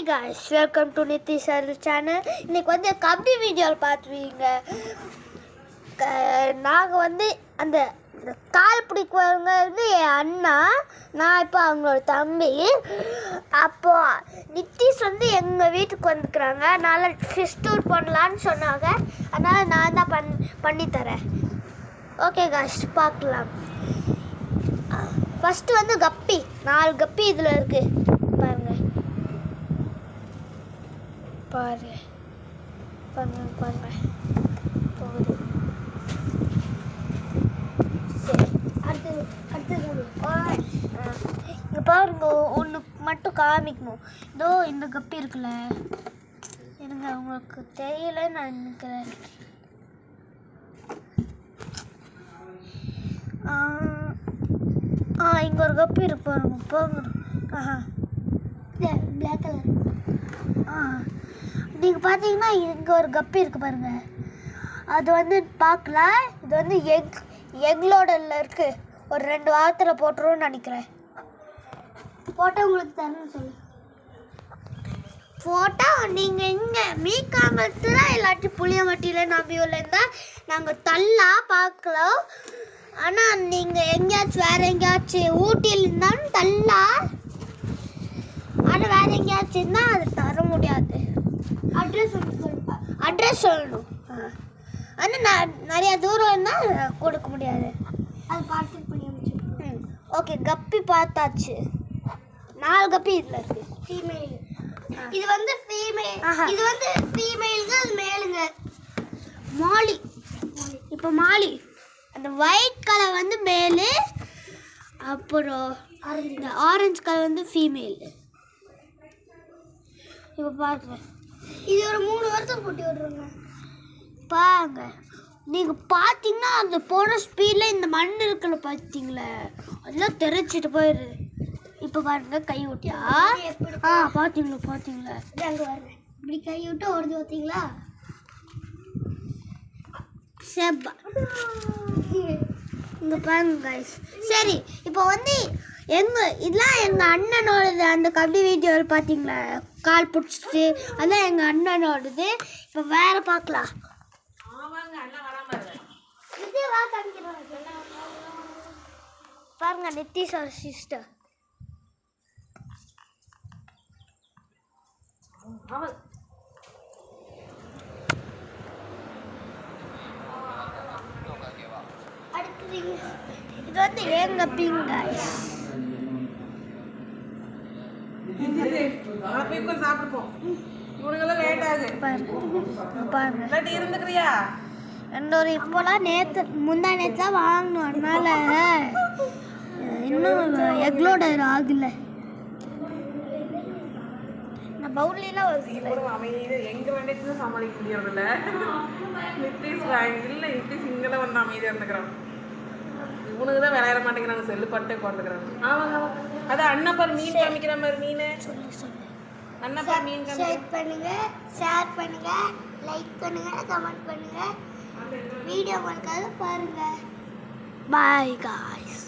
Hi guys, welcome to Nitish channel. இன்னைக்கு வந்து கபடி வீடியோவில் பார்த்துவீங்க. நாங்கள் வந்து அந்த கால் பிடிக்குவங்க வந்து என் அண்ணா, நான் இப்போ அவங்களோட தம்பி. அப்போது நித்திஷ் வந்து எங்கள் வீட்டுக்கு வந்துக்கிறாங்க. அதனால் ஃபிஷ் டூர் பண்ணலான்னு சொன்னாங்க. அதனால் நான் தான் பண்ணித்தரேன். ஓகே காய்ஸ், பார்க்கலாம். ஃபஸ்ட்டு வந்து கப்பி, 4 கப்பி இதில் இருக்குது பாருங்கள். பாருங்க போகுது. சரி, அடுத்தது இங்கே பாருங்க, ஒன்று மட்டும் காமிக்கணும். இதோ இந்த கப்பி இருக்குல்ல, இருங்க உங்களுக்கு தெரியல நான் நினைக்கிறேன். இங்கே ஒரு கப்பி இருக்கு பாருங்க. போங்க. Black colour. நீங்கள் பார்த்தீங்கன்னா இங்கே ஒரு கப்பி இருக்குது பாருங்கள். அது வந்து பார்க்கல. இது வந்து எக்லோடல இருக்குது. ஒரு 2 வாரத்தில் போட்டுருவோன்னு நினைக்கிறேன். போட்டால் உங்களுக்கு தரணும்னு சொல்லு. போட்டால் நீங்கள் இங்கே மீக்காமத்தில் இல்லாட்டி புளியமட்டியில் நம்பியூரில் இருந்தால் நாங்கள் தள்ளா பார்க்கலாம். ஆனால் நீங்கள் எங்கேயாச்சும் வேறு எங்கேயாச்சும் ஊட்டியில் இருந்தாலும் தள்ளா. ஆனால் வேறு எங்கேயாச்சும் இருந்தால் அது தர முடியாது. அட்ரஸ் சொல்லணும். ஆனால் நான் நிறையா தூரம் இருந்தால் கொடுக்க முடியாது. அது பார்சல் பண்ணி அமைச்சு. ஓகே, கப்பி பார்த்தாச்சு. 4 கப்பி இதில் இருக்குது. ஃபீமேல். இது வந்து ஃபீமேல். இது வந்து ஃபீமேலுங்க, அது மேலுங்க. மாலி. இப்போ மாலி அந்த ஒயிட் கலர் வந்து மேலு, அப்புறம் இந்த ஆரஞ்சு கலர் வந்து ஃபீமேல். இப்போ பாருங்க, இது ஒரு 3 வருஷம் போட்டி விட்ருங்க. பாருங்க, நீங்கள் பார்த்தீங்கன்னா அந்த போன ஸ்பீடில் இந்த மண் இருக்கிற பார்த்தீங்களே, அதெல்லாம் தெரிச்சிட்டு போயிடுது. இப்போ பாருங்க, கை விட்டியா? பார்த்தீங்களா? அங்கே பாருங்க, இப்படி கை விட்டு ஓடுது பார்த்தீங்களா? செப்பா இங்கே பாருங்க கைஸ். சரி, இப்போ வந்து இதெல்லாம் எங்கள் அண்ணனோடது. அந்த கபடி வீடியோவில் பார்த்தீங்களா, கால் பிடிச்சிட்டு, அதான் எங்கள் அண்ணனோடது. இப்போ வேற பார்க்கலாம். பாருங்க, நித்திஷ் ஒரு சிஸ்டர். இது வந்து எங்க பிங் கைஸ். இப்போலாம் முந்தா நேற்று தான் வாங்கணும். அதனால இன்னும் எக்லோட ஆகல. நான் பவுலிலாம் சமாளிக்க முடியறதில்ல. நித்திஷ் இல்லை, நித்திஷ் இங்கே தான் வந்து அமைதியாக இருந்துக்கிறான். இவனுக்கு தான் விளையாட மாட்டேங்கிறாங்க, செல்லு பட்டே குறைஞ்சுக்கிறாங்க. ஆமாங்க, அது அண்ணப்பார் மீன் காமிக்கிற மாதிரி. மீன் அண்ணப்பார் மீன் பண்ணுங்க, ஷேர் பண்ணுங்க, லைக் பண்ணுங்க, கமெண்ட் பண்ணுங்க. வீடியோ பார்க்காத பாருங்க. Bye guys.